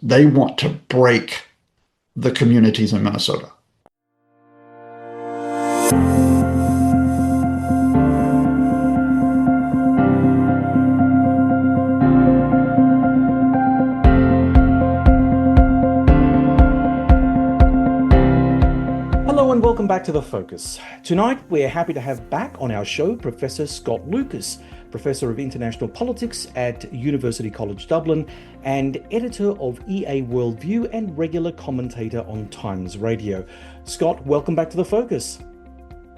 they want to break the communities in Minnesota. Hello and welcome back to The Focus. Tonight we're happy to have back on our show Professor Scott Lucas, Professor of International Politics at University College Dublin and editor of EA WorldView and regular commentator on Times Radio. Scott, welcome back to The Focus.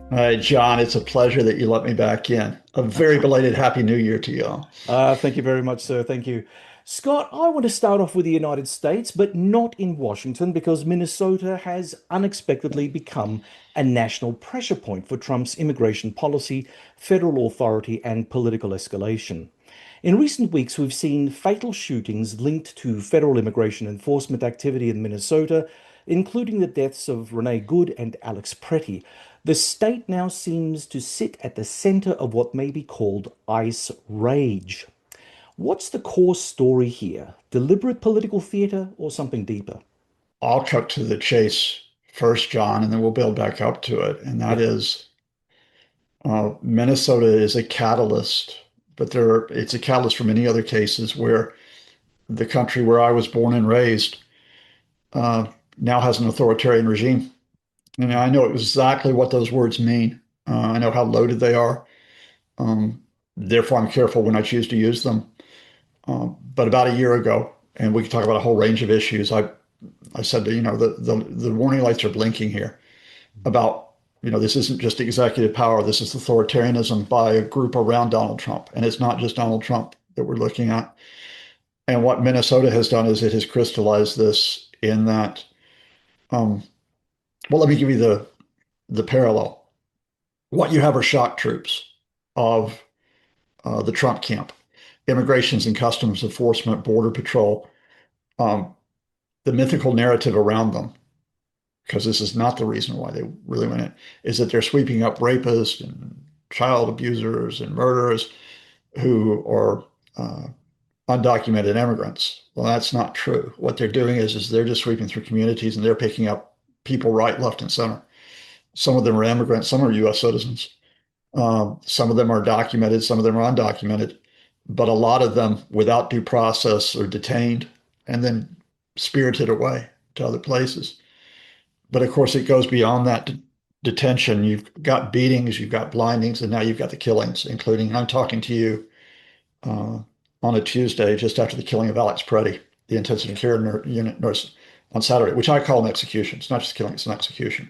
Hi, John. It's a pleasure that you let me back in. A very belated Happy New Year to you all. Thank you very much, sir. Thank you. Scott, I want to start off with the United States, but not in Washington, because Minnesota has unexpectedly become a national pressure point for Trump's immigration policy, federal authority, and political escalation. In recent weeks, we've seen fatal shootings linked to federal immigration enforcement activity in Minnesota, including the deaths of Renee Good and Alex Pretty. The state now seems to sit at the center of what may be called ICE rage. What's the core story here? Deliberate political theater or something deeper? I'll cut to the chase first, John, and then we'll build back up to it. And that is Minnesota is a catalyst, but it's a catalyst for many other cases where the country where I was born and raised now has an authoritarian regime. And I know exactly what those words mean. I know how loaded they are. Therefore, I'm careful when I choose to use them. But about a year ago, and we can talk about a whole range of issues, I said that, the warning lights are blinking here about, this isn't just executive power. This is authoritarianism by a group around Donald Trump. And it's not just Donald Trump that we're looking at. And what Minnesota has done is it has crystallized this in that, well, let me give you the parallel. What you have are shock troops of the Trump camp. Immigrations and Customs Enforcement, Border Patrol, the mythical narrative around them, because this is not the reason why they really went in, is that they're sweeping up rapists and child abusers and murderers who are undocumented immigrants. Well, that's not true. What they're doing is they're just sweeping through communities and they're picking up people right, left, and center. Some of them are immigrants, some are U.S. citizens. Some of them are documented, some of them are undocumented. But a lot of them, without due process, are detained and then spirited away to other places. But of course, it goes beyond that detention. You've got beatings, you've got blindings, and now you've got the killings, including I'm talking to you on a Tuesday just after the killing of Alex Pretty, the intensive care unit nurse on Saturday, which I call an execution. It's not just killing, it's an execution.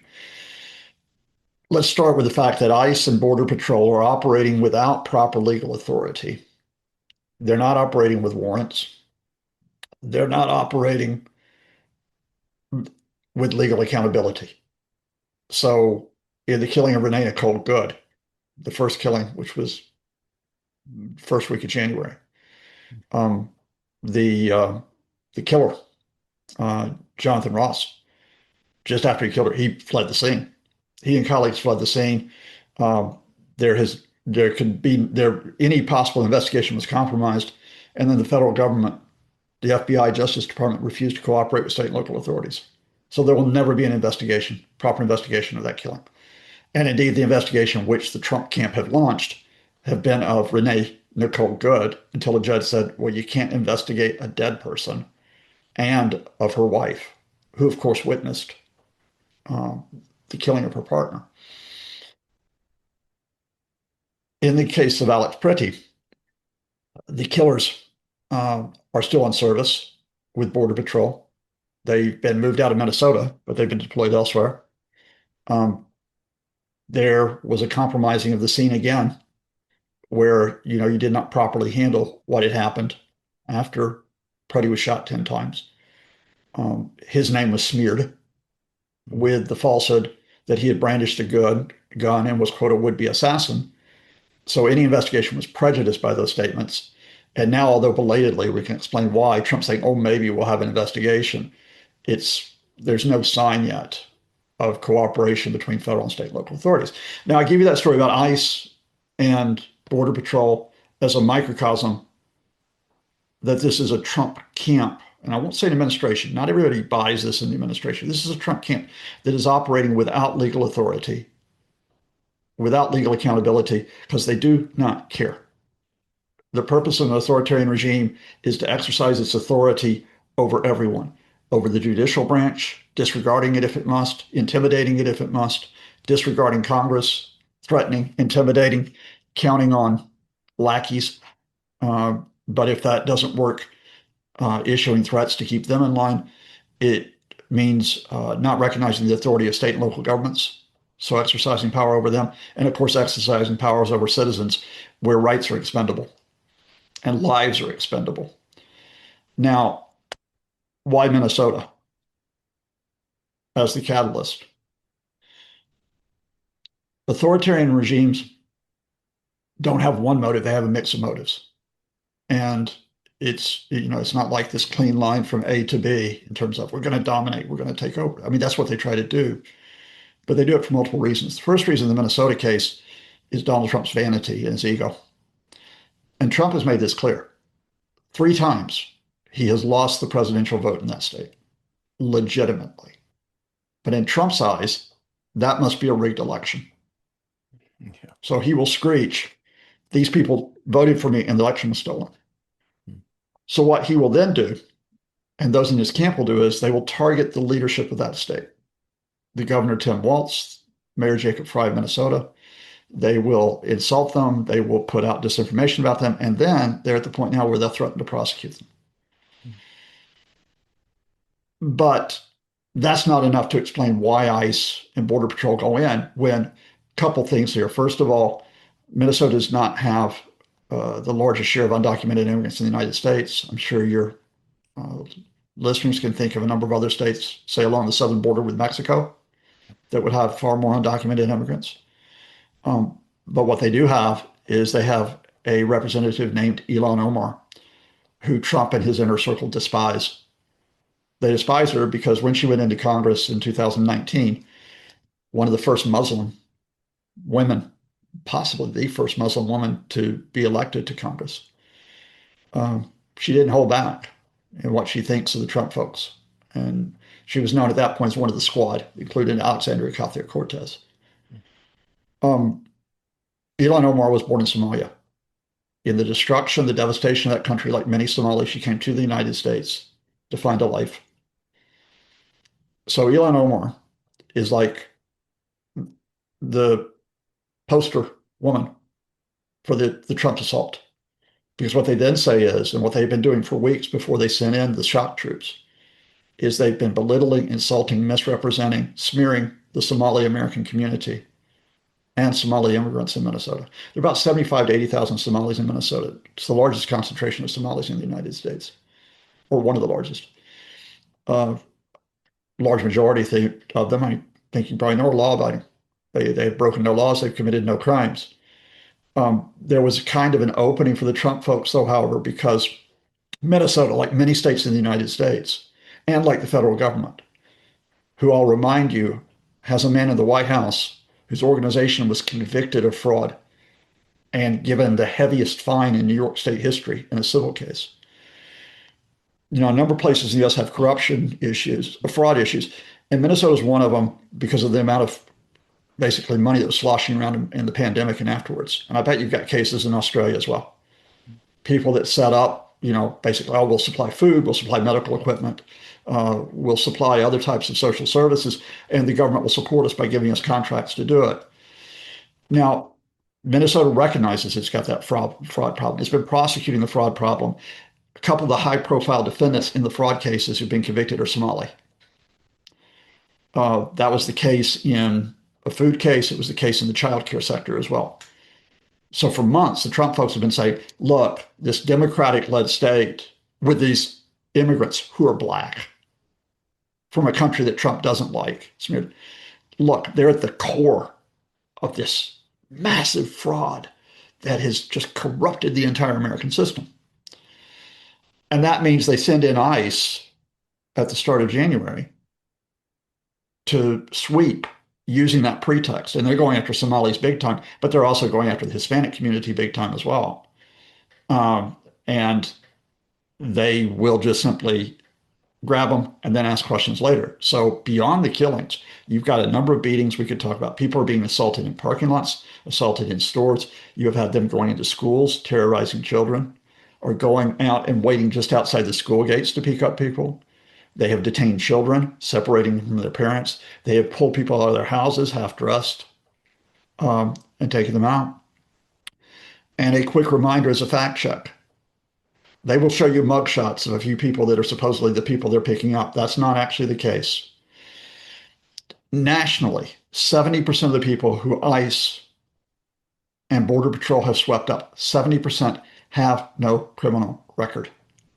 Let's start with the fact that ICE and Border Patrol are operating without proper legal authority. They're not operating with warrants. They're not operating with legal accountability. So in the killing of Renee Nicole Good, the first killing, which was first week of January, the killer, Jonathan Ross, just after he killed her, he fled the scene. He and colleagues fled the scene. Any possible investigation was compromised, and then the federal government, the FBI, Justice Department refused to cooperate with state and local authorities. So there will never be an investigation, proper investigation of that killing. And indeed, the investigation which the Trump camp have launched have been of Renee Nicole Good until a judge said, well, you can't investigate a dead person, and of her wife, who of course witnessed the killing of her partner. In the case of Alex Pretty, the killers are still on service with Border Patrol. They've been moved out of Minnesota, but they've been deployed elsewhere. There was a compromising of the scene again, where you did not properly handle what had happened after Pretty was shot 10 times. His name was smeared with the falsehood that he had brandished a gun and was, quote, a would-be assassin. So any investigation was prejudiced by those statements. And now, although belatedly, we can explain why Trump's saying, oh, maybe we'll have an investigation. There's no sign yet of cooperation between federal and state local authorities. Now, I give you that story about ICE and Border Patrol as a microcosm that this is a Trump camp and I won't say an administration, not everybody buys this in the administration. This is a Trump camp that is operating without legal authority, without legal accountability, because they do not care. The purpose of an authoritarian regime is to exercise its authority over everyone, over the judicial branch, disregarding it if it must, intimidating it if it must, disregarding Congress, threatening, intimidating, counting on lackeys. But if that doesn't work, issuing threats to keep them in line. It means not recognizing the authority of state and local governments, so exercising power over them, and of course, exercising powers over citizens where rights are expendable and lives are expendable. Now, why Minnesota as the catalyst? Authoritarian regimes don't have one motive, they have a mix of motives. And it's not like this clean line from A to B in terms of we're going to dominate, we're going to take over. I mean, that's what they try to do, but they do it for multiple reasons. The first reason in the Minnesota case is Donald Trump's vanity and his ego. And Trump has made this clear. 3 times he has lost the presidential vote in that state, legitimately. But in Trump's eyes, that must be a rigged election. Yeah. So he will screech, these people voted for me and the election was stolen. So what he will then do, and those in his camp will do, is they will target the leadership of that state. The governor, Tim Walz, Mayor Jacob Frey of Minnesota. They will insult them. They will put out disinformation about them. And then they're at the point now where they'll threaten to prosecute them. But that's not enough to explain why ICE and Border Patrol go in when a couple things here. First of all, Minnesota does not have the largest share of undocumented immigrants in the United States. I'm sure your listeners can think of a number of other states, say along the southern border with Mexico, that would have far more undocumented immigrants. But what they do have is they have a representative named Ilhan Omar, who Trump and his inner circle despise. They despise her because when she went into Congress in 2019, one of the first Muslim women, possibly the first Muslim woman to be elected to Congress, she didn't hold back in what she thinks of the Trump folks. And she was known at that point as one of the squad, including Alexandria Ocasio-Cortez. Ilhan Omar was born in Somalia. In the destruction, the devastation of that country, like many Somalis, she came to the United States to find a life. So Ilhan Omar is like the poster woman for the Trump assault. Because what they then say is, and what they've been doing for weeks before they sent in the shock troops, is they've been belittling, insulting, misrepresenting, smearing the Somali American community and Somali immigrants in Minnesota. There are about 75 to 80,000 Somalis in Minnesota. It's the largest concentration of Somalis in the United States, or one of the largest. Large majority of them, I think you probably know, are law-abiding. They've broken no laws, they've committed no crimes. There was kind of an opening for the Trump folks, though, however, because Minnesota, like many states in the United States, and like the federal government, who I'll remind you, has a man in the White House whose organization was convicted of fraud and given the heaviest fine in New York State history in a civil case. A number of places in the US have corruption issues, fraud issues, and Minnesota is one of them because of the amount of basically money that was sloshing around in the pandemic and afterwards. And I bet you've got cases in Australia as well. People that set up, basically, we'll supply food, we'll supply medical equipment, we'll supply other types of social services, and the government will support us by giving us contracts to do it. Now, Minnesota recognizes it's got that fraud problem. It's been prosecuting the fraud problem. A couple of the high-profile defendants in the fraud cases who've been convicted are Somali. That was the case in a food case. It was the case in the child care sector as well. So for months, the Trump folks have been saying, look, this Democratic-led state with these immigrants who are black from a country that Trump doesn't like, look, they're at the core of this massive fraud that has just corrupted the entire American system. And that means they send in ICE at the start of January to sweep using that pretext. And they're going after Somalis big time, but they're also going after the Hispanic community big time as well. And they will just simply grab them, and then ask questions later. So beyond the killings, you've got a number of beatings we could talk about. People are being assaulted in parking lots, assaulted in stores. You have had them going into schools, terrorizing children, or going out and waiting just outside the school gates to pick up people. They have detained children, separating them from their parents. They have pulled people out of their houses, half dressed, and taken them out. And a quick reminder as a fact check. They will show you mugshots of a few people that are supposedly the people they're picking up. That's not actually the case. Nationally, 70% of the people who ICE and Border Patrol have swept up, 70% have no criminal record.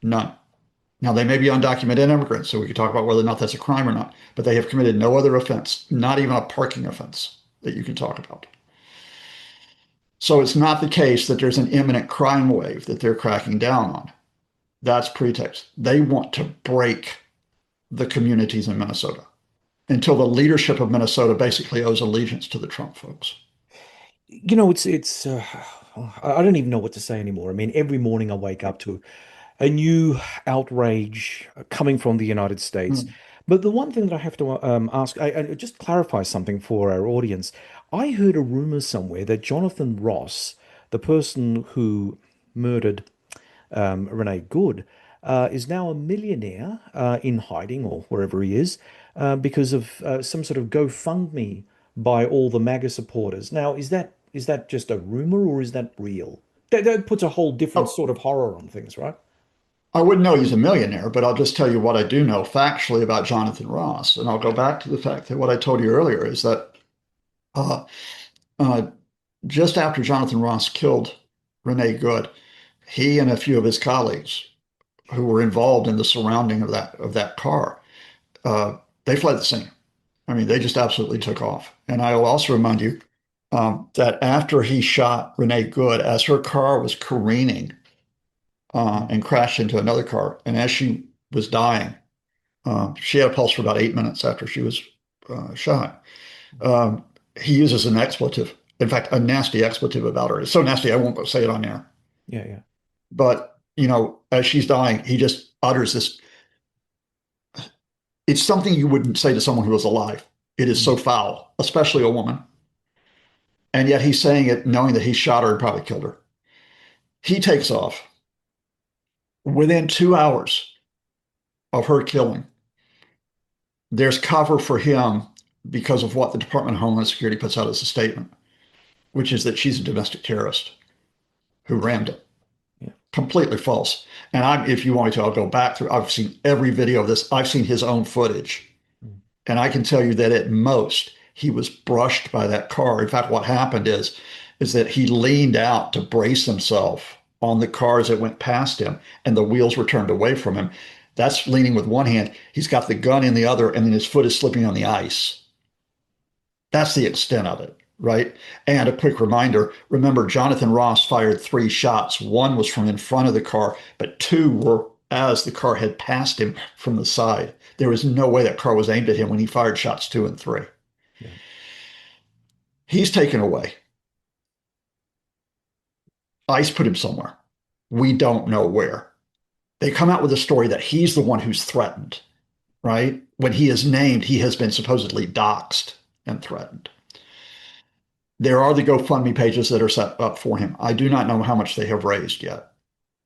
None. Now, they may be undocumented immigrants, so we could talk about whether or not that's a crime or not, but they have committed no other offense, not even a parking offense that you can talk about. So it's not the case that there's an imminent crime wave that they're cracking down on. That's pretext. They want to break the communities in Minnesota until the leadership of Minnesota basically owes allegiance to the Trump folks. It's I don't even know what to say anymore. I mean, every morning I wake up to a new outrage coming from the United States. Mm. But the one thing that I have to ask, I just clarify something for our audience. I heard a rumor somewhere that Jonathan Ross, the person who murdered Renee Good, is now a millionaire in hiding or wherever he is because of some sort of GoFundMe by all the MAGA supporters. Now, is that just a rumor or is that real? That puts a whole different Oh, sort of horror on things, right? I wouldn't know he's a millionaire, but I'll just tell you what I do know factually about Jonathan Ross. And I'll go back to the fact that what I told you earlier is that uh, uh, just after Jonathan Ross killed Renee Good, he and a few of his colleagues who were involved in the surrounding of that car, uh, they fled the scene. I mean, they just absolutely took off. And I will also remind you that after he shot Renee Good, as her car was careening and crashed into another car, and as she was dying, she had a pulse for about 8 minutes after she was shot. Um, he uses an expletive, in fact, a nasty expletive about her. It's so nasty, I won't say it on air. Yeah, yeah. But, as she's dying, he just utters this. It's something you wouldn't say to someone who was alive. It is so Mm. foul, especially a woman. And yet he's saying it knowing that he shot her and probably killed her. He takes off. Within 2 hours of her killing, there's cover for him because of what the Department of Homeland Security puts out as a statement, which is that she's a domestic terrorist who rammed it. Yeah. Completely false. And if you want me to, I'll go back through. I've seen every video of this. I've seen his own footage. Mm. And I can tell you that at most, he was brushed by that car. In fact, what happened is that he leaned out to brace himself on the cars that went past him, and the wheels were turned away from him. That's leaning with one hand. He's got the gun in the other, and then his foot is slipping on the ice. That's the extent of it, right? And a quick reminder, remember, Jonathan Ross fired 3 shots. One was from in front of the car, but two were as the car had passed him from the side. There was no way that car was aimed at him when he fired shots 2 and 3. Yeah. He's taken away. ICE put him somewhere. We don't know where. They come out with a story that he's the one who's threatened, right? When he is named, he has been supposedly doxxed and threatened. There are the GoFundMe pages that are set up for him. I do not know how much they have raised yet.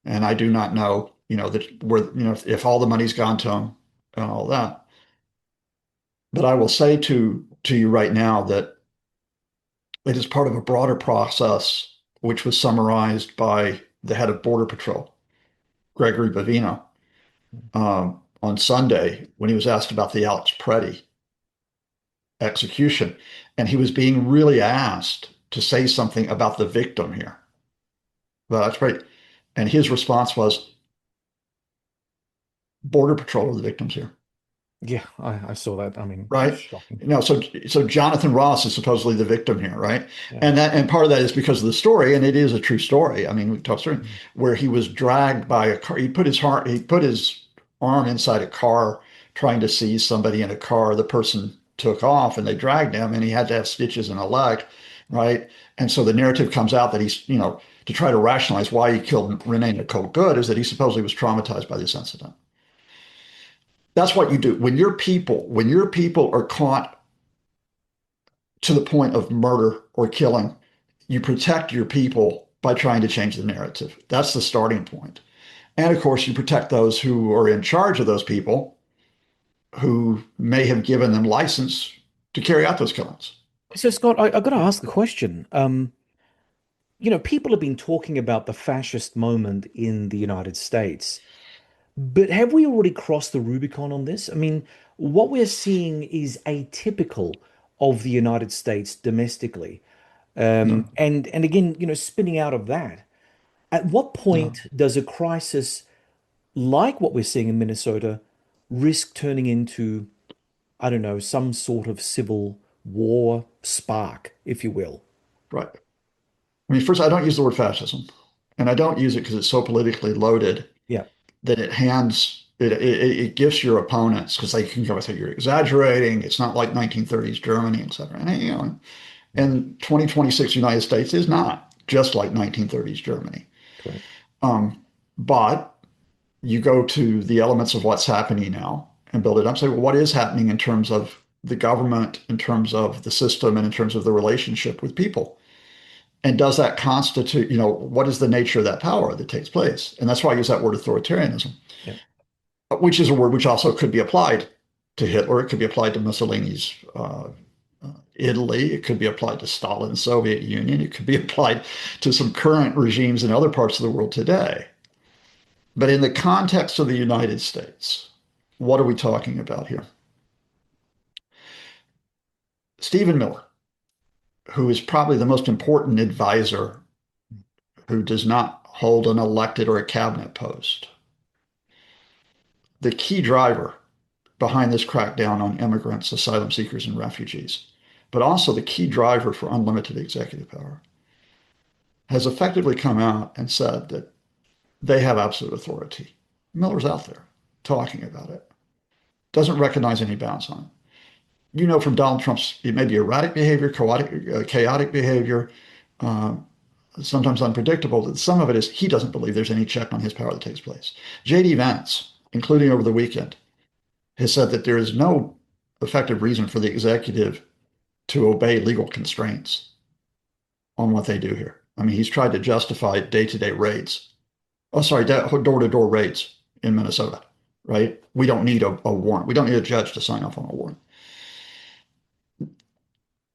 And I do not know, that where, if all the money's gone to him and all that. But I will say to you right now that it is part of a broader process, which was summarized by the head of Border Patrol, Gregory Bavino, on Sunday when he was asked about the Alex Preddy execution. And he was being really asked to say something about the victim here. Well, that's right. And his response was, Border Patrol are the victims here. Yeah, I saw that. I mean, Right? shocking. So Jonathan Ross is supposedly the victim here, right? Yeah. And part of that is because of the story, and it is a true story. I mean, we talked story Mm. where he was dragged by a car. He put his arm inside a car trying to seize somebody in a car. The person took off, and they dragged him, and he had to have stitches in a leg, right? And so the narrative comes out that he's, to try to rationalize why he killed Renee Nicole Good is that he supposedly was traumatized by this incident. That's what you do. When your people are caught to the point of murder or killing, you protect your people by trying to change the narrative. That's the starting point. And of course, you protect those who are in charge of those people who may have given them license to carry out those killings. So, Scott, I've got to ask the question. People have been talking about the fascist moment in the United States, but have we already crossed the Rubicon on this? I mean, what we're seeing is atypical of the United States domestically. No, And again, spinning out of that, at what no, point does a crisis like what we're seeing in Minnesota risk turning into, I don't know, some sort of civil war spark, if you will? right. I mean, first, I don't use the word fascism, and I don't use it because it's so politically loaded Yeah, that it gives your opponents because they can go and say you're exaggerating. It's not like 1930s Germany, et cetera. And 2026 United States is not just like 1930s Germany. correct. But you go to the elements of what's happening now and build it up. Say, well, what is happening in terms of the government, in terms of the system, and in terms of the relationship with people? And does that constitute, what is the nature of that power that takes place? And that's why I use that word authoritarianism, Yeah. which is a word which also could be applied to Hitler. It could be applied to Mussolini's Italy. It could be applied to Stalin's Soviet Union. It could be applied to some current regimes in other parts of the world today. But in the context of the United States, what are we talking about here? Stephen Miller, who is probably the most important advisor who does not hold an elected or a cabinet post, the key driver behind this crackdown on immigrants, asylum seekers, and refugees, but also the key driver for unlimited executive power, has effectively come out and said that they have absolute authority. Miller's out there talking about it, doesn't recognize any bounds on it. From Donald Trump's, it may be erratic behavior, chaotic behavior, uh, sometimes unpredictable, that some of it is he doesn't believe there's any check on his power that takes place. J.D. Vance, including over the weekend, has said that there is no effective reason for the executive to obey legal constraints on what they do here. I mean, he's tried to justify day-to-day raids. Oh, sorry, door-to-door raids in Minnesota, right? We don't need a warrant. We don't need a judge to sign off on a warrant.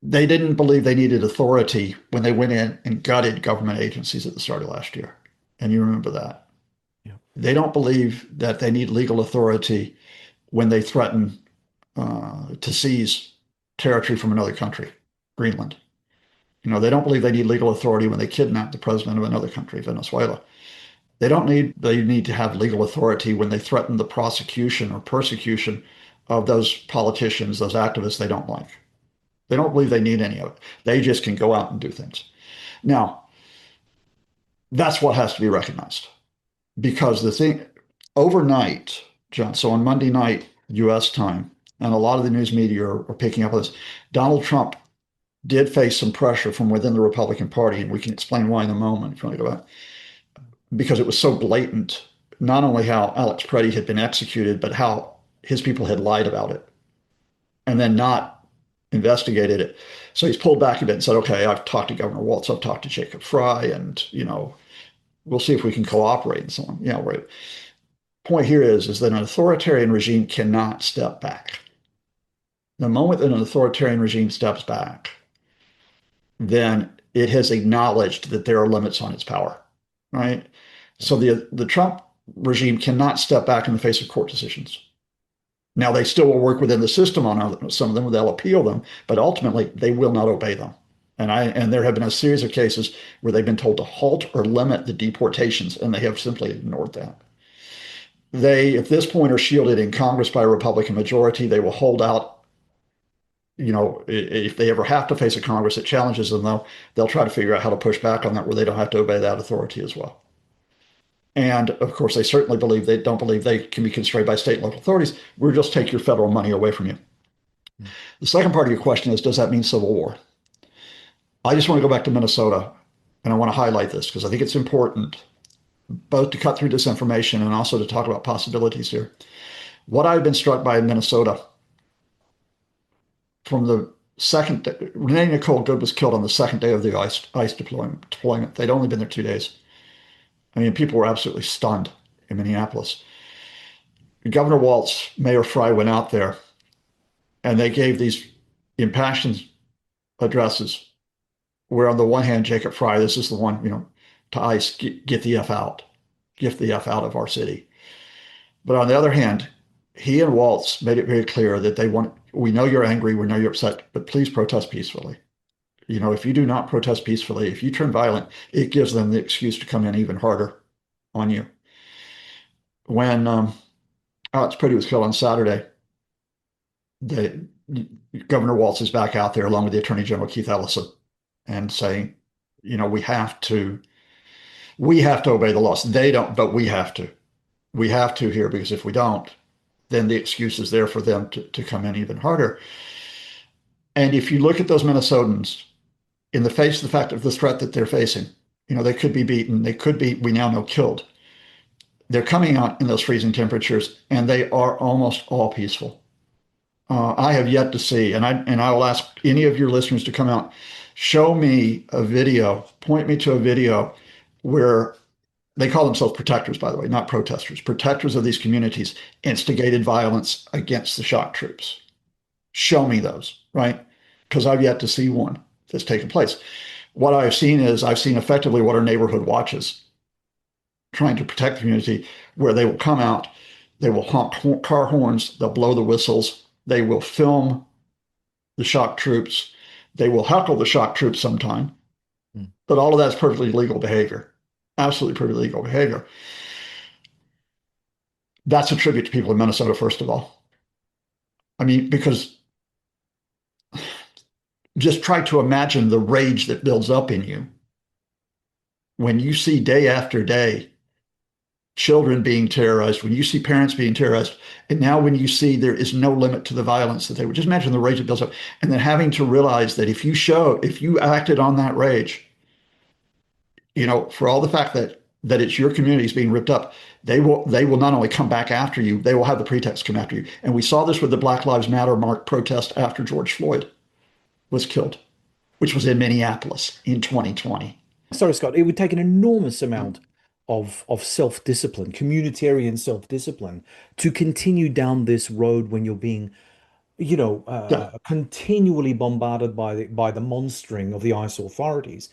They didn't believe they needed authority when they went in and gutted government agencies at the start of last year. And you remember that. Yeah. They don't believe that they need legal authority when they threaten to seize territory from another country, Greenland. They don't believe they need legal authority when they kidnap the president of another country, Venezuela. They need to have legal authority when they threaten the prosecution or persecution of those politicians, those activists they don't like. They don't believe they need any of it. They just can go out and do things. Now, that's what has to be recognized because the thing overnight, John, so on Monday night, US time, and a lot of the news media are picking up on this, Donald Trump did face some pressure from within the Republican Party, and we can explain why in a moment if you want to go back, because it was so blatant, not only how Alex Preddy had been executed, but how his people had lied about it and then not investigated it. So he's pulled back a bit and said, okay, I've talked to Governor Walz, I've talked to Jacob Fry, and, we'll see if we can cooperate and so on. Right. Point here is that an authoritarian regime cannot step back. The moment that an authoritarian regime steps back, then it has acknowledged that there are limits on its power, right? So the Trump regime cannot step back in the face of court decisions. Now, they still will work within the system on some of them, they'll appeal them, but ultimately they will not obey them. And there have been a series of cases where they've been told to halt or limit the deportations, and they have simply ignored that. They, at this point, are shielded in Congress by a Republican majority. They will hold out. If they ever have to face a Congress that challenges them, though, they'll try to figure out how to push back on that where they don't have to obey that authority as well. And of course, they certainly don't believe they can be constrained by state and local authorities. We'll just take your federal money away from you. The second part of your question is, does that mean civil war? I just want to go back to Minnesota, and I want to highlight this because I think it's important both to cut through disinformation and also to talk about possibilities here. What I've been struck by in Minnesota from the second day, Renee Nicole Good was killed on the second day of the ICE deployment. They'd only been there 2 days. I mean, people were absolutely stunned in Minneapolis. Governor Walz, Mayor Frey went out there and they gave these impassioned addresses where on the one hand, Jacob Frey, this is the one, to ICE, get the F out, get the F out of our city. But on the other hand, he and Walz made it very clear that we know you're angry, we know you're upset, but please protest peacefully. If you do not protest peacefully, if you turn violent, it gives them the excuse to come in even harder on you. When Alex Pretty was killed on Saturday, the Governor Walz is back out there along with the Attorney General Keith Ellison and saying, we have to obey the laws. They don't, but we have to. We have to here because if we don't, then the excuse is there for them to come in even harder. And if you look at those Minnesotans, in the face of the fact of the threat that they're facing, they could be beaten, they could be, we now know, killed. They're coming out in those freezing temperatures, and they are almost all peaceful. I have yet to see, and I will ask any of your listeners to come out, show me a video, point me to a video where they call themselves protectors, by the way, not protesters, protectors of these communities instigated violence against the shock troops. Show me those, right? Because I've yet to see one that's taken place. What I've seen effectively what are neighborhood watches, trying to protect the community, where they will come out, they will honk car horns, they'll blow the whistles, they will film the shock troops, they will heckle the shock troops sometime, but all of that's perfectly legal behavior, absolutely perfectly legal behavior. That's a tribute to people in Minnesota, first of all. I mean, because just try to imagine the rage that builds up in you when you see day after day children being terrorized, when you see parents being terrorized, and now when you see there is no limit to the violence that they would just imagine the rage that builds up, and then having to realize that if you acted on that rage, for all the fact that it's your communities being ripped up, they will not only come back after you, they will have the pretext to come after you. And we saw this with the Black Lives Matter protest after George Floyd was killed, which was in Minneapolis in 2020. Sorry, Scott, it would take an enormous amount of self-discipline, communitarian self-discipline, to continue down this road when you're being, Yeah. continually bombarded by the monstering of the ICE authorities.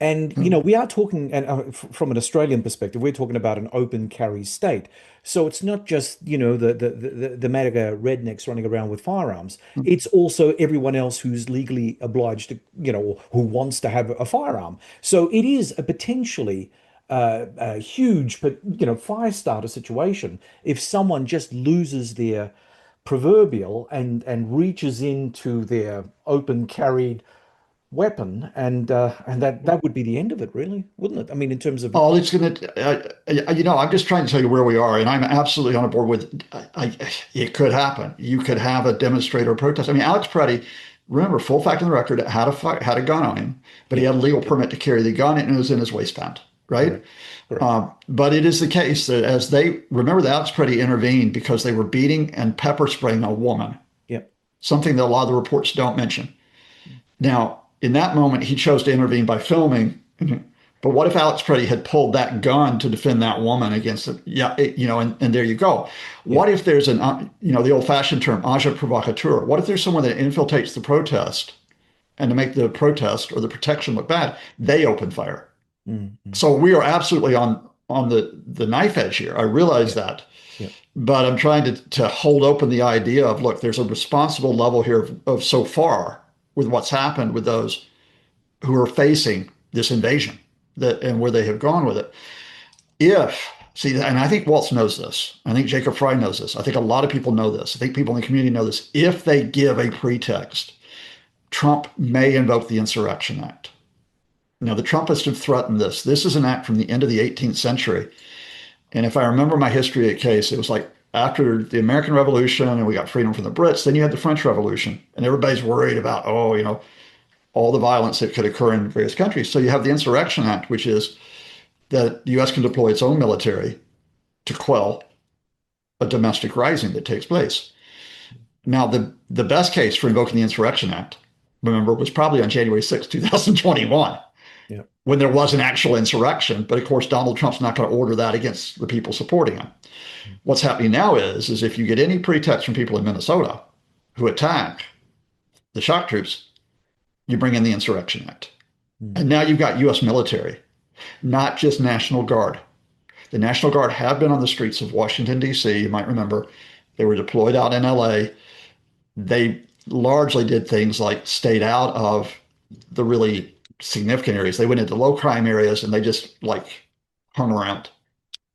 And, Mm. we are talking, and from an Australian perspective, we're talking about an open carry state. So it's not just, the MAGA rednecks running around with firearms. Mm. It's also everyone else who's legally obliged to, who wants to have a firearm. So it is a potentially a huge, but, fire starter situation if someone just loses their proverbial and reaches into their open carried weapon, and that would be the end of it, really, wouldn't it? I mean, in terms of Oh, it's going to, I'm just trying to tell you where we are, and I'm absolutely on board with it could happen. You could have a demonstrator protest. I mean, Alex Preddy, remember, full fact in the record, had a gun on him, but he yeah, had a legal permit to carry the gun and it was in his waistband, right? correct, correct, But it is the case that as they remember that Alex Preddy intervened because they were beating and pepper spraying a woman, yeah, something that a lot of the reports don't mention. Now, in that moment, he chose to intervene by filming. But what if Alex Preddy had pulled that gun to defend that woman against it? Yeah, and there you go. yeah, What if there's the old-fashioned term, agent provocateur? What if there's someone that infiltrates the protest and to make the protest or the protection look bad, they open fire? mm, So we are absolutely on the knife edge here. I realize yeah, that, yeah, but I'm trying to hold open the idea of, look, there's a responsible level here of so far with what's happened with those who are facing this invasion and where they have gone with it. And I think Waltz knows this. I think Jacob Frey knows this. I think a lot of people know this. I think people in the community know this. If they give a pretext, Trump may invoke the Insurrection Act. Now, the Trumpists have threatened this. This is an act from the end of the 18th century. And if I remember my history at case, it was like after the American Revolution and we got freedom from the Brits, then you had the French Revolution. And everybody's worried about, all the violence that could occur in various countries. So you have the Insurrection Act, which is that the U.S. can deploy its own military to quell a domestic rising that takes place. Now, the best case for invoking the Insurrection Act, remember, was probably on January 6, 2021, Yeah. when there was an actual insurrection. But of course, Donald Trump's not going to order that against the people supporting him. What's happening now is if you get any pretext from people in Minnesota who attack the shock troops, you bring in the Insurrection Act. Mm. And now you've got U.S. military, not just National Guard. The National Guard have been on the streets of Washington, D.C. You might remember they were deployed out in L.A. They largely did things like stayed out of the really significant areas. They went into low crime areas and they just like hung around.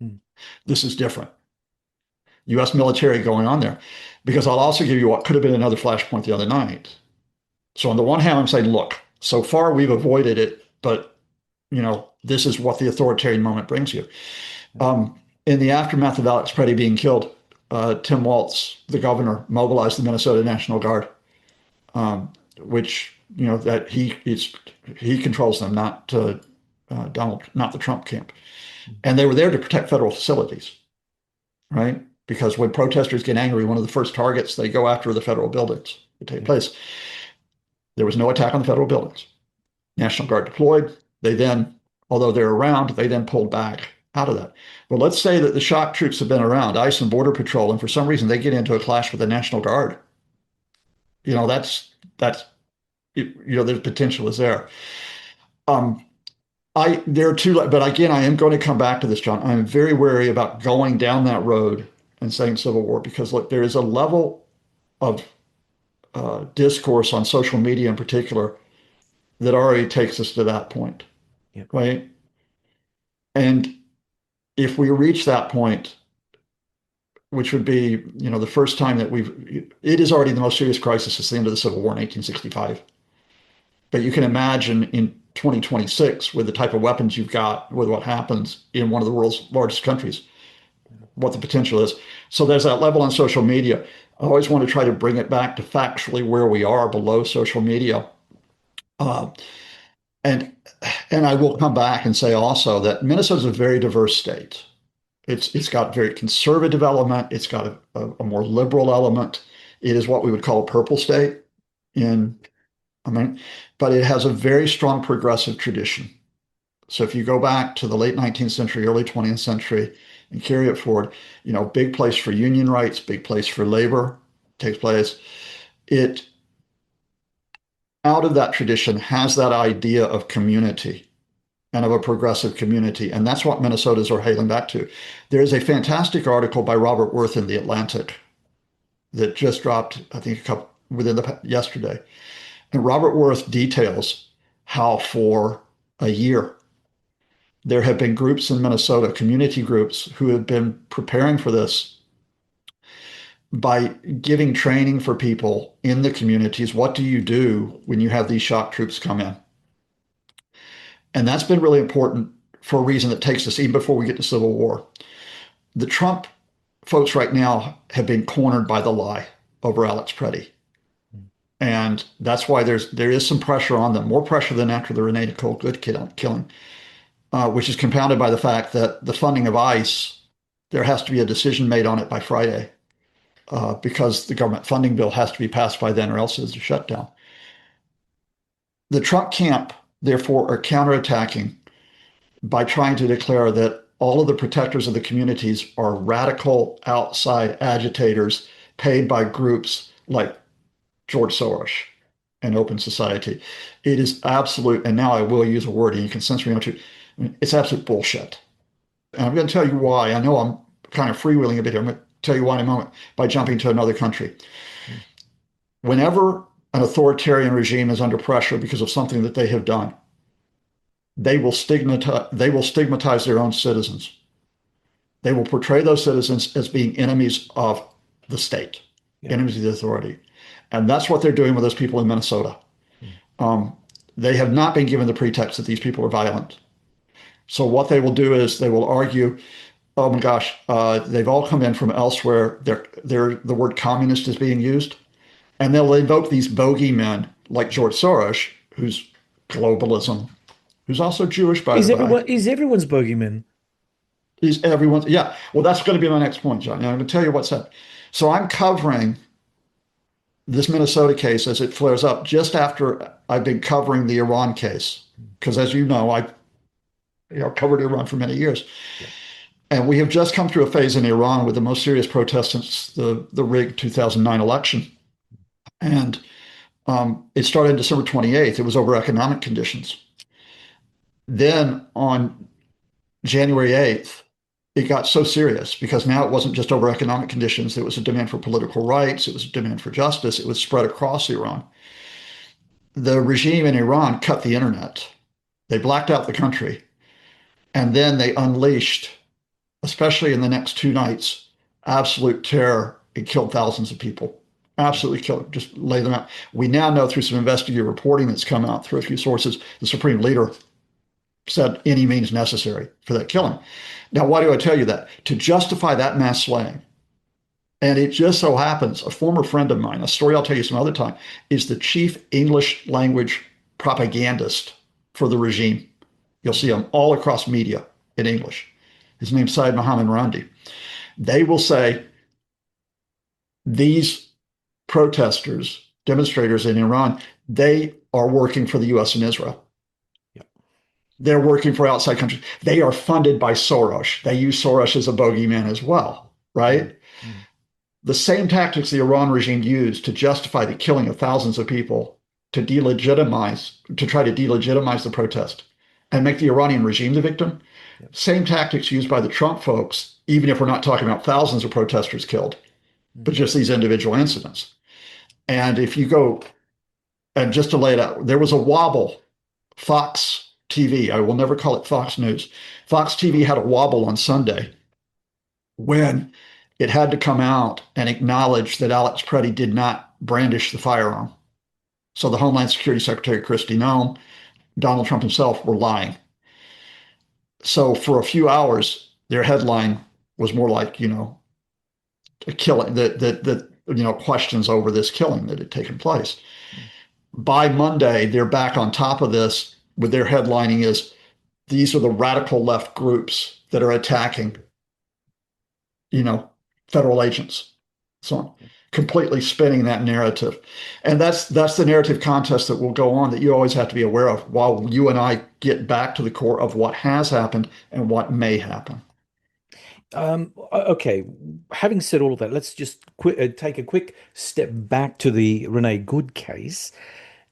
Mm. This is different. U.S. military going on there. Because I'll also give you what could have been another flashpoint the other night. So on the one hand, I'm saying, look, so far we've avoided it, but this is what the authoritarian moment brings you. In the aftermath of Alex Preddy being killed, Tim Walz, the governor, mobilized the Minnesota National Guard, which that he controls them, not not the Trump camp, and they were there to protect federal facilities, right? Because when protesters get angry, one of the first targets they go after are the federal buildings that take place. There was no attack on the federal buildings. National Guard deployed. They then, although they're around, they then pulled back out of that. Well, let's say that the shock troops have been around, ICE and Border Patrol, and for some reason they get into a clash with the National Guard. That's the potential is there. There are two, but again, I am going to come back to this, John. I'm very wary about going down that road and saying civil war because look, there is a level of discourse on social media in particular that already takes us to that point, right? And if we reach that point, which would be, the first time that it is already the most serious crisis since the end of the Civil War in 1865. But you can imagine in 2026, with the type of weapons you've got, with what happens in one of the world's largest countries, what the potential is. So there's that level on social media. I always want to try to bring it back to factually where we are below social media. And I will come back and say also that Minnesota is a very diverse state. It's got very conservative element. It's got a more liberal element. It is what we would call a purple state but it has a very strong progressive tradition. So if you go back to the late 19th century, early 20th century, and carry it forward, big place for union rights, big place for labor takes place. It, out of that tradition, has that idea of community and of a progressive community. And that's what Minnesotans are hailing back to. There's a fantastic article by Robert Worth in The Atlantic that just dropped, I think, yesterday. And Robert Worth details how for a year there have been groups in Minnesota, community groups, who have been preparing for this by giving training for people in the communities. What do you do when you have these shock troops come in? And that's been really important for a reason that takes us even before we get to civil war. The Trump folks right now have been cornered by the lie over Alex Preddy. And that's why there is some pressure on them, more pressure than after the Renee Nicole Good killing, which is compounded by the fact that the funding of ICE, there has to be a decision made on it by Friday because the government funding bill has to be passed by then or else it's a shutdown. The Trump camp, therefore, are counterattacking by trying to declare that all of the protectors of the communities are radical outside agitators paid by groups like George Soros and Open Society. It is absolute, and now I will use a word, and you can censor me on it. It's absolute bullshit. And I'm going to tell you why. I know I'm kind of freewheeling a bit here. I'm going to tell you why in a moment by jumping to another country. Whenever an authoritarian regime is under pressure because of something that they have done, they will stigmatize their own citizens. They will portray those citizens as being enemies of the state, enemies of the authority. And that's what they're doing with those people in Minnesota. They have not been given the pretext that these people are violent. So what they will do is they will argue, oh my gosh, they've all come in from elsewhere. The word communist is being used. And they'll invoke these bogeymen like George Soros, who's globalism, who's also Jewish, by the way. Is everyone's bogeyman? Is everyone? Yeah. Well, that's going to be my next point, John. And I'm going to tell you what's up. So I'm covering this Minnesota case as it flares up just after I've been covering the Iran case. Because as you know, I covered Iran for many years. Yeah. And we have just come through a phase in Iran with the most serious protests since the rigged 2009 election. And it started December 28th. It was over economic conditions. Then on January 8th, it got so serious because now it wasn't just over economic conditions. It was a demand for political rights. It was a demand for justice. It was spread across Iran. The regime in Iran cut the internet. They blacked out the country. And then they unleashed, especially in the next 2 nights, absolute terror. It killed thousands of people. Absolutely killed, just lay them out. We now know through some investigative reporting that's come out through a few sources, the supreme leader said any means necessary for that killing. Now, why do I tell you that? To justify that mass slaying. And it just so happens, a former friend of mine, a story I'll tell you some other time, is the chief English language propagandist for the regime. You'll see him all across media in English. His name's Syed Mohammed Randi. They will say these protesters, demonstrators in Iran, they are working for the US and Israel. They're working for outside countries. They are funded by Soros. They use Soros as a bogeyman as well, right? Mm-hmm. The same tactics the Iran regime used to justify the killing of thousands of people, to try to delegitimize the protest and make the Iranian regime the victim. Yep. Same tactics used by the Trump folks, even if we're not talking about thousands of protesters killed, but just these individual incidents. And if you go, and just to lay it out, there was a wobble. Fox TV, I will never call it Fox News. Fox TV had a wobble on Sunday when it had to come out and acknowledge that Alex Preddy did not brandish the firearm. So the Homeland Security Secretary Kristi Noem, Donald Trump himself were lying. So for a few hours, their headline was more like, a killing, that questions over this killing that had taken place. By Monday, they're back on top of this with their headlining is these are the radical left groups that are attacking, federal agents. So completely spinning that narrative. And that's the narrative contest that will go on that you always have to be aware of while you and I get back to the core of what has happened and what may happen. Okay, having said all of that, let's just take a quick step back to the Renee Good case.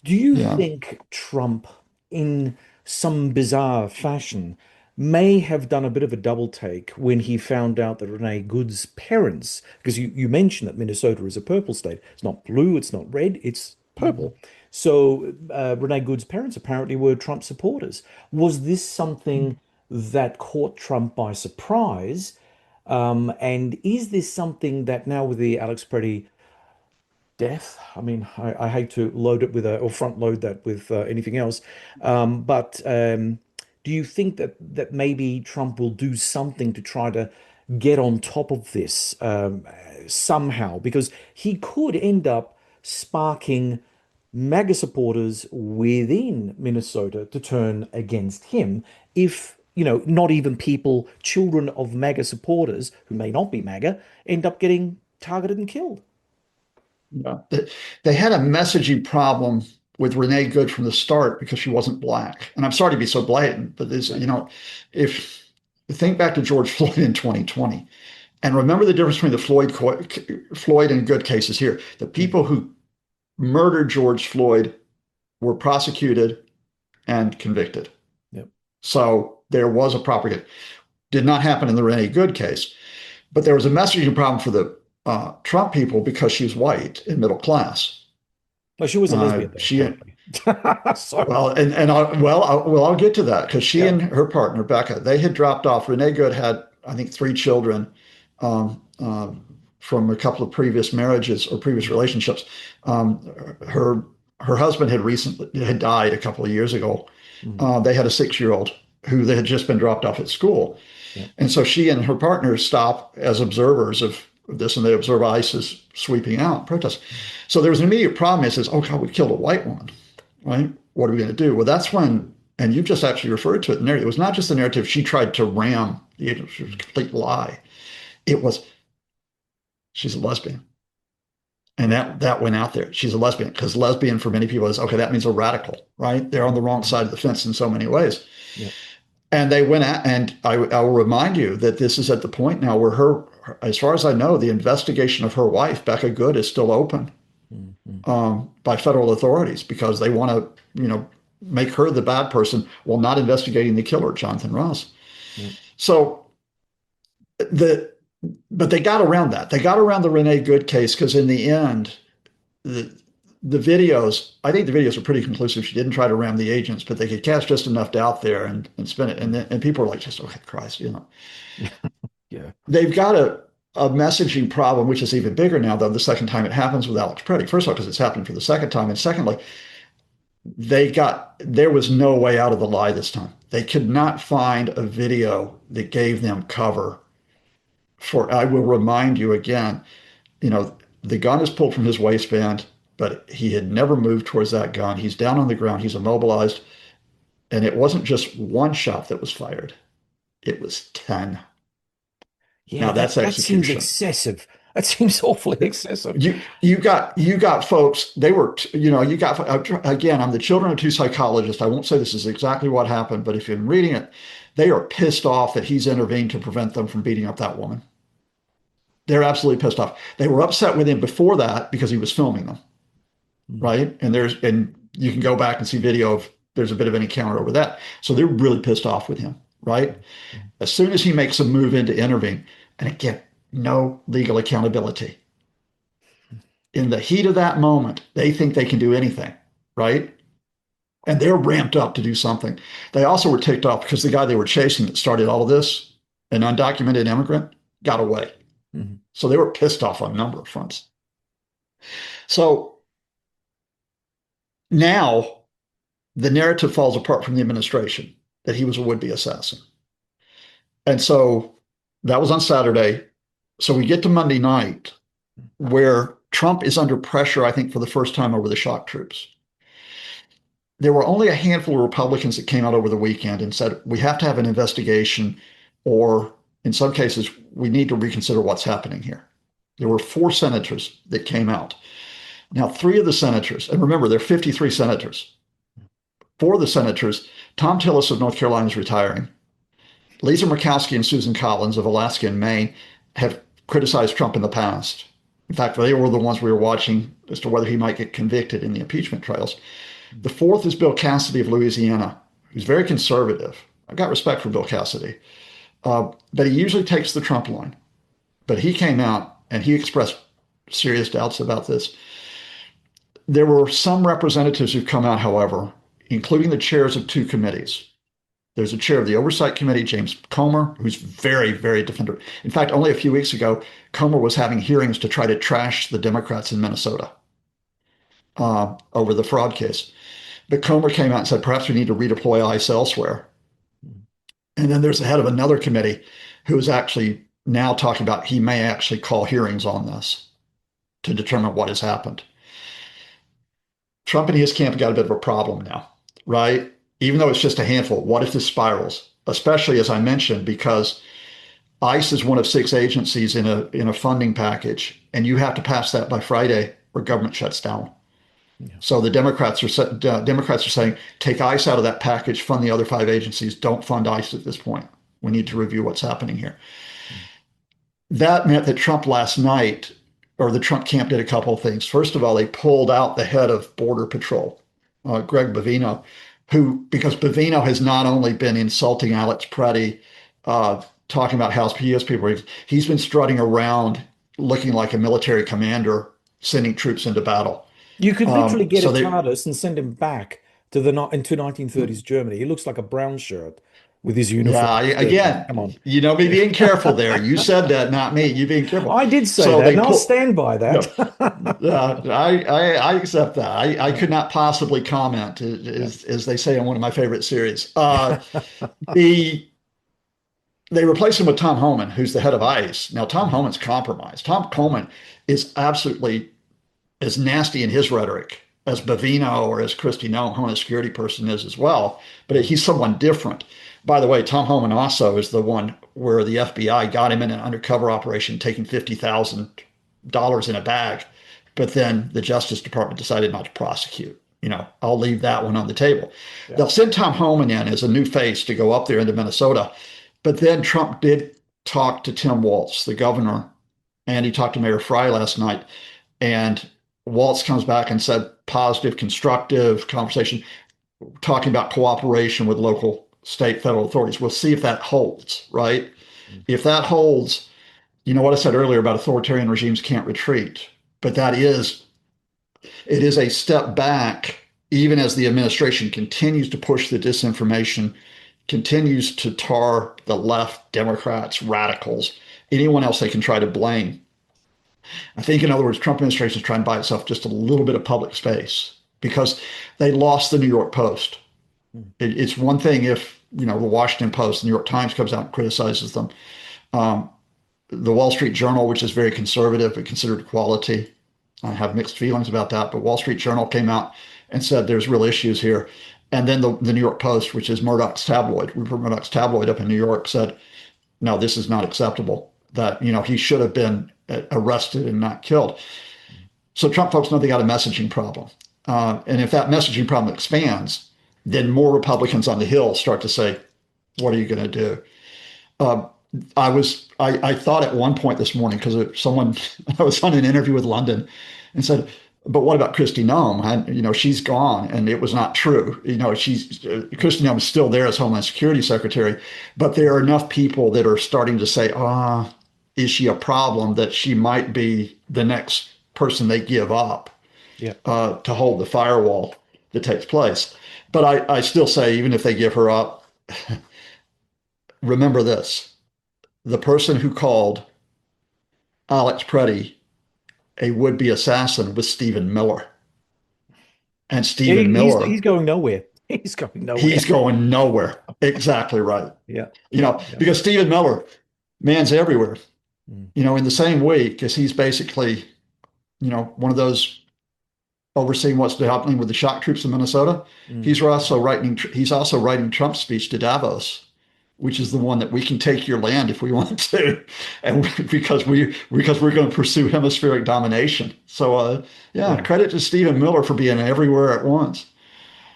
Do you think Trump, in some bizarre fashion, may have done a bit of a double take when he found out that Renee Good's parents, because you mentioned that Minnesota is a purple state. It's not blue, it's not red, it's purple. So Renee Good's parents apparently were Trump supporters. Was this something that caught Trump by surprise? And is this something that now with the Alex Preddy death, I mean, I hate to load it with or front load that with anything else, but do you think that maybe Trump will do something to try to get on top of this somehow? Because he could end up sparking MAGA supporters within Minnesota to turn against him if, not even people, children of MAGA supporters who may not be MAGA, end up getting targeted and killed. Yeah. They had a messaging problem with Renee Good from the start because she wasn't black. And I'm sorry to be so blatant, but if you think back to George Floyd in 2020, and remember the difference between the Floyd and Good cases here. The people who murdered George Floyd were prosecuted and convicted. Yep. So there was a proper, did not happen in the Renee Good case, but there was a messaging problem for the Trump people because she's white and middle class. Well, she was a lesbian, though, well, I'll get to that because she and her partner Becca, they had dropped off. Renee Good had, I think, 3 children from a couple of previous marriages or previous relationships. Her husband had died a couple of years ago. They had a 6-year-old who they had just been dropped off at school, and so she and her partner stop as observers of this, and they observe ISIS sweeping out protests. So there was an immediate problem. It says, "Oh God, we killed a white woman, right? What are we going to do?" Well, that's when, And you've just actually referred to it. It was not just the narrative she tried to ram. It was a complete lie. It was she's a lesbian. And that went out there. She's a lesbian because lesbian for many people is okay. That means a radical, right? They're on the wrong side of the fence in so many ways. Yeah. And they went out, and I will remind you that this is at the point now where as far as I know, the investigation of her wife, Becca Good, is still open Mhm. by federal authorities because they want to, make her the bad person while not investigating the killer, Jonathan Ross. Yeah. So the but they got around that. They got around the Renee Good case because in the end, the the videos, I think the videos are pretty conclusive. She didn't try to ram the agents, but they could cast just enough doubt there and spin it. And people are like, just, okay, Christ. Yeah. They've got a messaging problem, which is even bigger now, though, the second time it happens with Alex Preddy. First of all, because it's happened for the second time. And secondly, there was no way out of the lie this time. They could not find a video that gave them cover for, I will remind you again, you know, the gun is pulled from his waistband, but he had never moved towards that gun. He's down on the ground, he's immobilized. And it wasn't just one shot that was fired, it was 10. Yeah, Now that's that seems execution. excessive. That seems awfully excessive. You got folks. They were you got again. I'm the children of two psychologists. I won't say this is exactly what happened, but if you're reading it, they are pissed off that he's intervened to prevent them from beating up that woman. They're absolutely pissed off. They were upset with him before that because he was filming them, Mm. right? And you can go back and see video of there's a bit of an encounter over that. So they're really pissed off with him, right? Mm. As soon as he makes a move in to intervene, and again, no legal accountability. In the heat of that moment, they think they can do anything, right? And they're ramped up to do something. They also were ticked off because the guy they were chasing that started all of this, an undocumented immigrant, got away. Mhm. So they were pissed off on a number of fronts. So now the narrative falls apart from the administration that he was a would-be assassin. And so that was on Saturday. So we get to Monday night where Trump is under pressure, I think, for the first time over the shock troops. There were only a handful of Republicans that came out over the weekend and said, we have to have an investigation, or in some cases, we need to reconsider what's happening here. There were 4 senators that came out. Now, 3 of the senators, and remember, there are 53 senators. 4 of the senators, Tom Tillis of North Carolina is retiring. Lisa Murkowski and Susan Collins of Alaska and Maine have criticized Trump in the past. In fact, they were the ones we were watching as to whether he might get convicted in the impeachment trials. The 4th is Bill Cassidy of Louisiana, who's very conservative. I've got respect for Bill Cassidy, but he usually takes the Trump line. But he came out and he expressed serious doubts about this. There were some representatives who've come out, however, including the chairs of 2 committees. There's a chair of the Oversight Committee, James Comer, who's very, very defender. In fact, only a few weeks ago, Comer was having hearings to try to trash the Democrats in Minnesota over the fraud case. But Comer came out and said, perhaps we need to redeploy ICE elsewhere. And then there's the head of another committee who is actually now talking about he may actually call hearings on this to determine what has happened. Trump and his camp got a bit of a problem now, right? Even though it's just a handful, what if this spirals? Especially, as I mentioned, because ICE is one of 6 agencies in a funding package, and you have to pass that by Friday or government shuts down. Yeah. So the Democrats are saying, take ICE out of that package, fund the other 5 agencies, don't fund ICE at this point. We need to review what's happening here. That meant that Trump last night, or the Trump camp did a couple of things. First of all, they pulled out the head of Border Patrol, Greg Bovino, because Bovino has not only been insulting Alex Preddy, talking about how PS people, he's been strutting around looking like a military commander, sending troops into battle. You could literally get a So they, TARDIS and send him back to the into 1930s Germany. He looks like a brown shirt with his uniform. again, Come on. me being careful there. You said that, not me. You being careful. I did say So that, they and I'll pull. stand by No, that. I accept that. I Yeah. could not possibly comment, Yeah. as they say on one of my favorite series. The They replace him with Tom Homan, who's the head of ICE. Now, Tom Homan's compromised. Tom Homan is absolutely as nasty in his rhetoric as Bavino or as Kristi Noem, Homeland Security person, is as well. But he's someone different. By the way, Tom Homan also is the one where the FBI got him in an undercover operation, taking $50,000 in a bag. But then the Justice Department decided not to prosecute. I'll leave that one on the table. Yeah. They'll send Tom Homan in as a new face to go up there into Minnesota. But then Trump did talk to Tim Walz, the governor, and he talked to Mayor Frey last night. And Walz comes back and said positive, constructive conversation, talking about cooperation with local, state, federal authorities. We'll see if that holds, right? Mm. If that holds, you know what I said earlier about authoritarian regimes can't retreat, but it is a step back, even as the administration continues to push the disinformation, continues to tar the left, Democrats, radicals, anyone else they can try to blame. I think, in other words, Trump administration is trying to buy itself just a little bit of public space because they lost the New York Post. Mm. It's one thing if, the Washington Post, the New York Times comes out and criticizes them. Um, the Wall Street Journal, which is very conservative but considered quality, I have mixed feelings about that. But Wall Street Journal came out and said there's real issues here. And then the New York Post, which is Murdoch's tabloid, Rupert Murdoch's tabloid up in New York, said, no, this is not acceptable. That, he should have been arrested and not killed. So Trump folks know they got a messaging problem. And if that messaging problem expands, then more Republicans on the Hill start to say, what are you going to do? Uh, I thought at one point this morning, because I was on an interview with London and said, but what about Kristi Noem? She's gone, and it was not true. Kristi Noem is still there as Homeland Security Secretary, but there are enough people that are starting to say, is she a problem that she might be the next person they give up Yeah. to hold the firewall that takes place? But I still say, even if they give her up, remember this: the person who called Alex Preddy a would-be assassin was Stephen Miller. And Stephen Miller, He's going nowhere. He's going nowhere. he's going nowhere. Exactly right. Yeah. Yeah. Yeah. Because Stephen Miller, man's everywhere. Mm. In the same week, because he's basically, one of those overseeing what's happening with the shock troops in Minnesota. Mm. He's also writing Trump's speech to Davos, which is the one that we can take your land if we want to, and because we're going to pursue hemispheric domination. So Yeah. credit to Stephen Miller for being everywhere at once.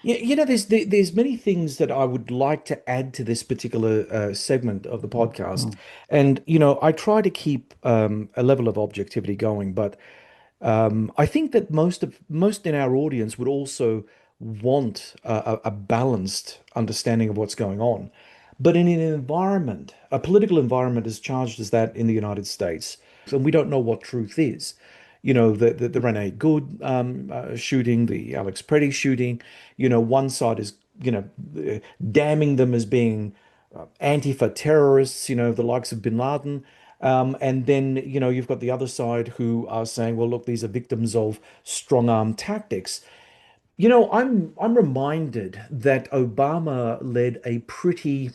Yeah, there's many things that I would like to add to this particular segment of the podcast, Oh, and I try to keep a level of objectivity going, but I think that most in our audience would also want a balanced understanding of what's going on. But in an environment, a political environment as charged as that in the United States, and we don't know what truth is. The Renee Good shooting, the Alex Preddy shooting. One side is damning them as being Antifa terrorists. The likes of bin Laden. And then, you've got the other side who are saying, well, look, these are victims of strong arm tactics. I'm reminded that Obama led a pretty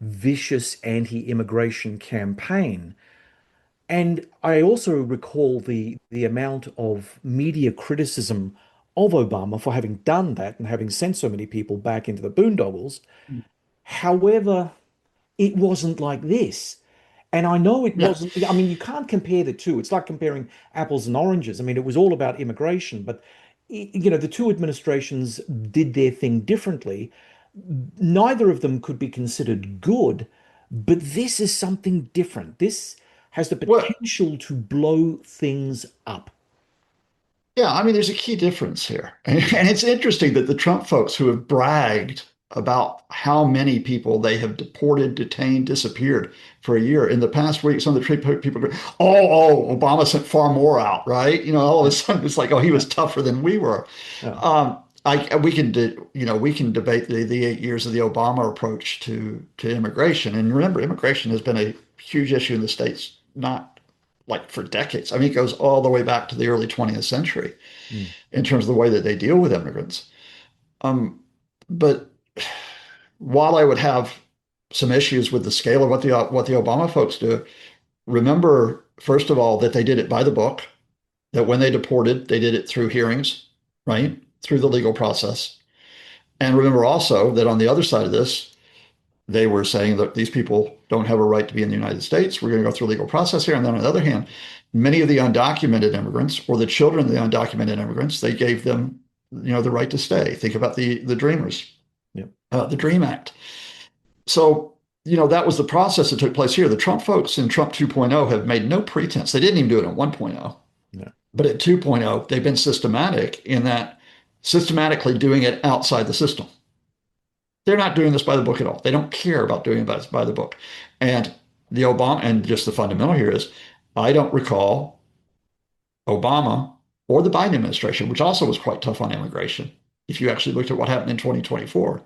vicious anti-immigration campaign. And I also recall the amount of media criticism of Obama for having done that and having sent so many people back into the boondoggles. However, it wasn't like this. And I know it yeah, wasn't, I mean, you can't compare the two. It's like comparing apples and oranges. I mean, it was all about immigration, but the two administrations did their thing differently. Neither of them could be considered good, but this is something different. This has the well, potential to blow things up. yeah. I mean, there's a key difference here, and it's interesting that the Trump folks who have bragged about how many people they have deported, detained, disappeared for a year. In the past week, some of the people go, Obama sent far more out, right? All of a Yeah, sudden it's like, oh, he yeah, was tougher than we were. yeah, We can debate the 8 years of the Obama approach to immigration. And remember, immigration has been a huge issue in the States, not like for decades. I mean, it goes all the way back to the early 20th century mm, in terms of the way that they deal with immigrants. Um, but while I would have some issues with the scale of what the Obama folks do, remember, first of all, that they did it by the book, that when they deported, they did it through hearings, right? through the legal process. And remember also that on the other side of this, they were saying that these people don't have a right to be in the United States. We're going to go through a legal process here. And then on the other hand, many of the undocumented immigrants or the children of the undocumented immigrants, they gave them, the right to stay. Think about the Dreamers, Yeah. the Dream Act. So, that was the process that took place here. The Trump folks in Trump 2.0 have made no pretense. They didn't even do it in 1.0, Yeah. but at 2.0, they've been systematic in that systematically doing it outside the system. They're not doing this by the book at all. They don't care about doing it by the book. And the Obama, and just the fundamental here is, I don't recall Obama or the Biden administration, which also was quite tough on immigration. If you actually looked at what happened in 2024,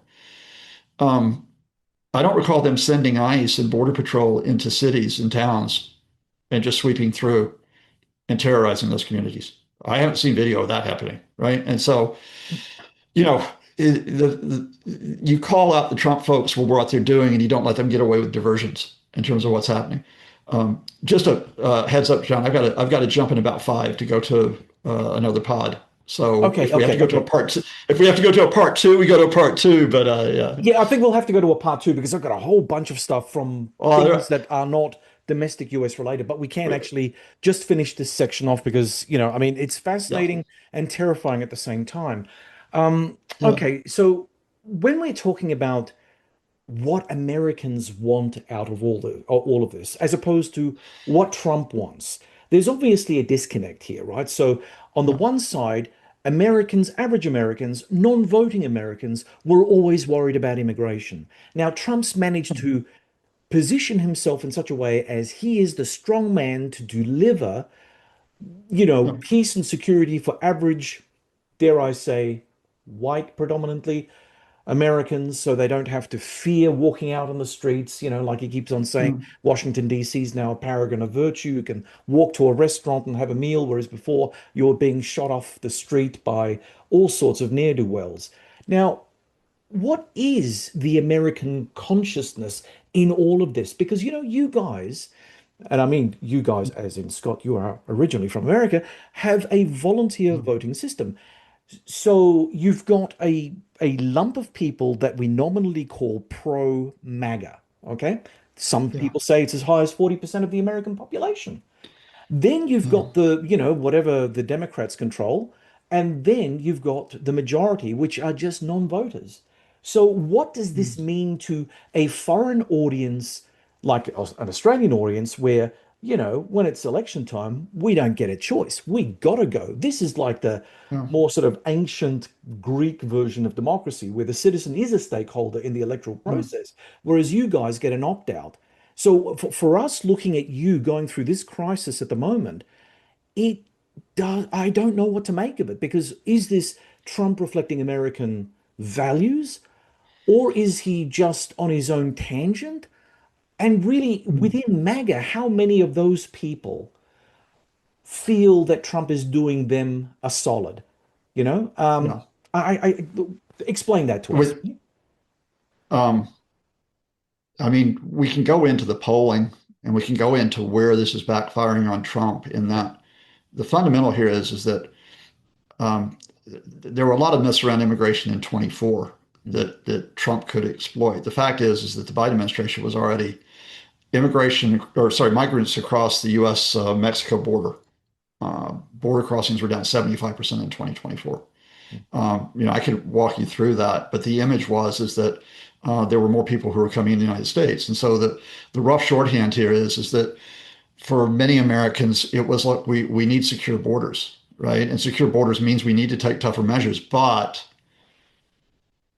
I don't recall them sending ICE and Border Patrol into cities and towns and just sweeping through and terrorizing those communities. I haven't seen video of that happening, right? And so, you know, you call out the Trump folks for what they're doing, and you don't let them get away with diversions in terms of what's happening. Just a heads up, John. I've got to jump in about 5 to go to another pod. So Okay, if we have to okay, go to a okay. part two, if we have to go to a part two, we go to a part two. But yeah. Yeah, I think we'll have to go to a part two because I've got a whole bunch of stuff from Oh, things that are not domestic US related, but we can actually just finish this section off because, I mean, it's yeah, fascinating and terrifying at the same time. yeah, Okay, so when we're talking about what Americans want out of all of this, as opposed to what Trump wants. There's obviously a disconnect here, right? So on the yeah, one side, Americans, average Americans, non-voting Americans, were always worried about immigration. Now, Trump's managed to position himself in such a way as he is the strong man to deliver, yeah, peace and security for average, dare I say, white predominantly Americans, so they don't have to fear walking out on the streets. Like he keeps on saying, mm, Washington, D.C. is now a paragon of virtue. You can walk to a restaurant and have a meal, whereas before you were being shot off the street by all sorts of ne'er-do-wells. Now, what is the American consciousness in all of this? Because, you guys, and I mean you guys as in Scott, you are originally from America, have a volunteer mm, voting system. So you've got a lump of people that we nominally call pro MAGA. Okay. Some yeah, people say it's as high as 40% of the American population. Then you've yeah, got the, whatever the Democrats control, and then you've got the majority, which are just non-voters. So what does this mm, mean to a foreign audience, like an Australian audience, where, when it's election time, we don't get a choice. We gotta go. This is like the yeah, more sort of ancient Greek version of democracy, where the citizen is a stakeholder in the electoral mm, process, whereas you guys get an opt-out. So for us looking at you going through this crisis at the moment, it does, I don't know what to make of it because is this Trump reflecting American values or is he just on his own tangent? And really, mm, within MAGA, how many of those people feel that Trump is doing them a solid? You know, um, yeah. I explain that to us. With um, I mean, we can go into the polling and we can go into where this is backfiring on Trump in that the fundamental here is that um, there were a lot of myths around immigration in 24 Mm, that Trump could exploit. The fact is that the Biden administration was already immigration, or sorry, migrants across the U.S. Mexico border. Border crossings were down 75% in 2024. mm, I could walk you through that, but the image is that there were more people who were coming in the United States, and so the rough shorthand here is that for many Americans, it was like we need secure borders, right? And secure borders means we need to take tougher measures, but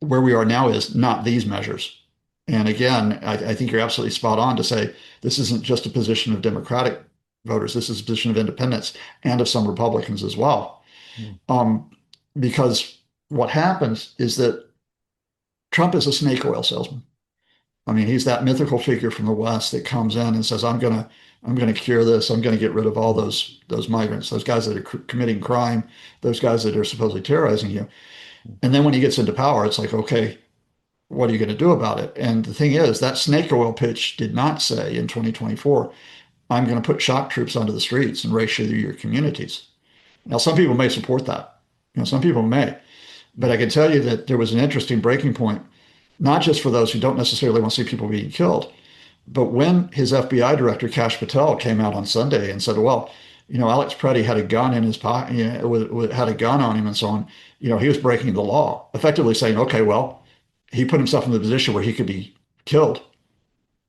where we are now is not these measures. And again, I think you're absolutely spot on to say this isn't just a position of Democratic voters. This is a position of independents and of some Republicans as well. mm, Um, because what happens is that Trump is a snake oil salesman. I mean, he's that mythical figure from the West that comes in and says, I'm gonna cure this. I'm gonna get rid of all mm, those migrants, those guys that are committing crime, those guys that are supposedly terrorizing you. mm, And then when he gets into power, it's like, okay, what are you going to do about it? And the thing is, that snake oil pitch did not say in 2024, I'm going to put shock troops onto the streets and ratio your communities. Now, some people may support that. Some people may. But I can tell you that there was an interesting breaking point, not just for those who don't necessarily want to see people being killed, but when his FBI director, Kash Patel, came out on Sunday and said, well, Alex Preddy had a gun in his pocket, had a gun on him and so on, he was breaking the law, effectively saying, okay, well, he put himself in the position where he could be killed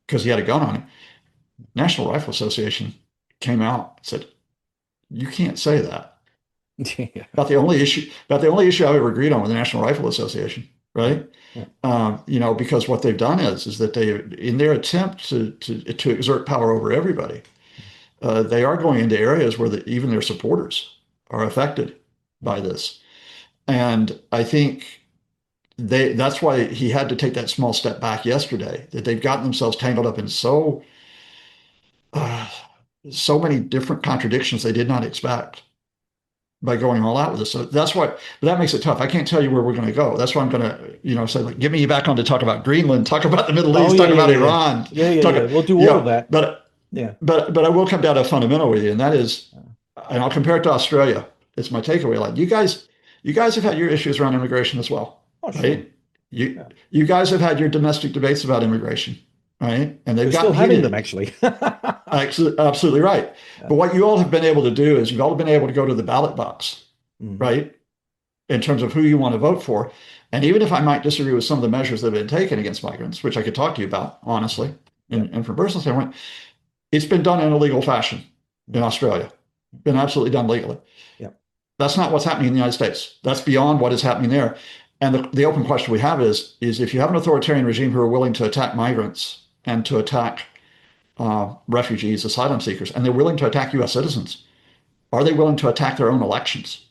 because he had a gun on him. National Rifle Association came out and said, you can't say that. Yeah. About the only issue I've ever agreed on with the National Rifle Association, right? Yeah. Because what they've done is that they, in their attempt to exert power over everybody, they are going into areas where even their supporters are affected by this. And I think that's why he had to take that small step back yesterday, that they've gotten themselves tangled up in uh, so many different contradictions they did not expect by going all out with this. So that's why, but that makes it tough. I can't tell you where we're going to go. That's why I'm going to, say, like, get me back on to talk about Greenland, talk about the Middle Oh East, yeah, talk yeah, about yeah, yeah. Iran, Yeah, yeah, talk, yeah. We'll do all of yeah, that. but Yeah. but I will come down to a fundamental with you, and that is, and I'll compare it to Australia. It's my takeaway. Like you guys have had your issues around immigration as well, Oh, sure. right? You Yeah. you guys have had your domestic debates about immigration, right? And they've We're still gotten having them heated. actually. Absolutely right. Yeah. But what you all have been able to do is you've all been able to go to the ballot box, Mhm. right? In terms of who you want to vote for. And even if I might disagree with some of the measures that have been taken against migrants, which I could talk to you about, honestly, Yeah. and from a personal standpoint, it's been done in a legal fashion in Mhm. Australia, been absolutely done legally. Yeah. That's not what's happening in the United States. That's beyond what is happening there. And the open question we have is if you have an authoritarian regime who are willing to attack migrants and to attack refugees, asylum seekers, and they're willing to attack U.S. citizens, are they willing to attack their own elections?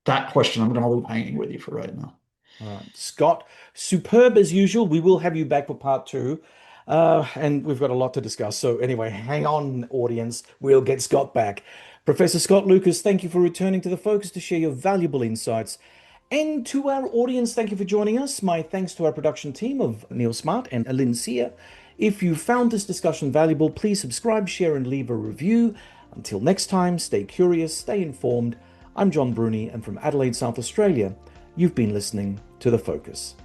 That question I'm going to leave hanging with you for right now. All right. Scott, superb as usual. We will have you back for part two. And we've got a lot to discuss. So anyway, hang on, audience. We'll get Scott back. Professor Scott Lucas, thank you for returning to the Focus to share your valuable insights. And to our audience, thank you for joining us. My thanks to our production team of Neil Smart and Alin Sear. If you found this discussion valuable, please subscribe, share, and leave a review. Until next time, stay curious, stay informed. I'm John Bruni, and from Adelaide, South Australia, you've been listening to The Focus.